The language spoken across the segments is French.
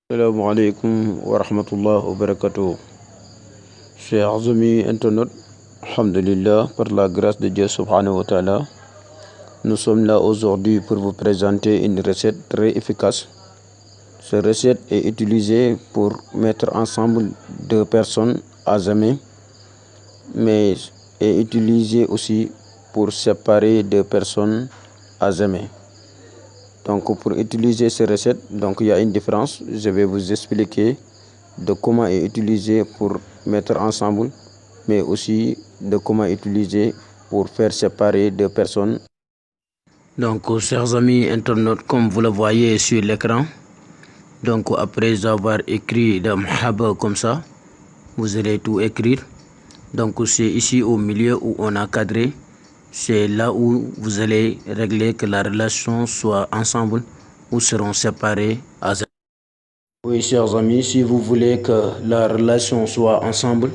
Assalamu alaikum wa rahmatullah wa barakatuh. Chers amis internautes, alhamdulillah, par la grâce de Dieu subhanahu wa ta'ala, nous sommes là aujourd'hui pour vous présenter une recette très efficace. Cette recette est utilisée pour mettre ensemble deux personnes à jamais, mais est utilisée aussi pour séparer deux personnes à jamais. Donc pour utiliser ces recettes, donc il y a une différence. Je vais vous expliquer de comment est utilisé pour mettre ensemble, mais aussi de comment utiliser pour faire séparer deux personnes. Donc chers amis internautes, comme vous le voyez sur l'écran, donc après avoir écrit dans Mahaba comme ça, vous allez tout écrire. Donc c'est ici au milieu où on a cadré. C'est là où vous allez régler que la relation soit ensemble ou seront séparés à zéro. Oui, chers amis, si vous voulez que la relation soit ensemble,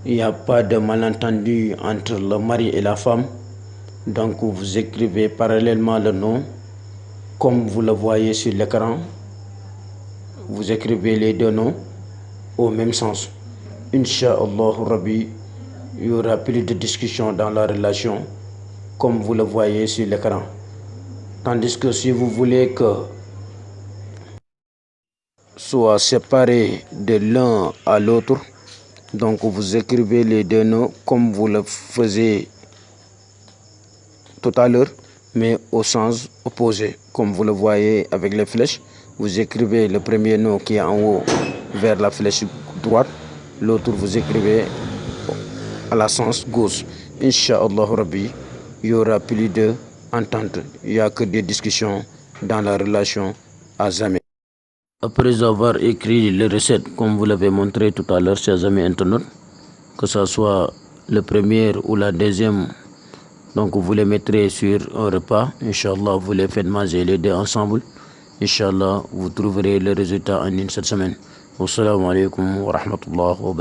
il n'y a pas de malentendu entre le mari et la femme. Donc vous écrivez parallèlement le nom, comme vous le voyez sur l'écran. Vous écrivez les deux noms au même sens. Inch'Allah Rabbi, il y aura plus de discussion dans la relation, comme vous le voyez sur l'écran. Tandis que si vous voulez que soit séparé de l'un à l'autre, donc vous écrivez les deux noms comme vous le faisiez tout à l'heure, mais au sens opposé, comme vous le voyez avec les flèches. Vous écrivez le premier nom qui est en haut vers la flèche droite, l'autre vous écrivez à la sens gauche. Inch'Allah Rabbi, il y aura plus de entente, il n'y a que des discussions dans la relation à jamais. Après avoir écrit les recettes, comme vous l'avez montré tout à l'heure, chers amis internautes, que ce soit le premier ou la deuxième, donc vous les mettrez sur un repas, Inch'Allah, vous les faites manger les deux ensemble. Inch'Allah, vous trouverez le résultat en une seule semaine. Wassalamu alaikum wa rahmatullah wa barakatuh.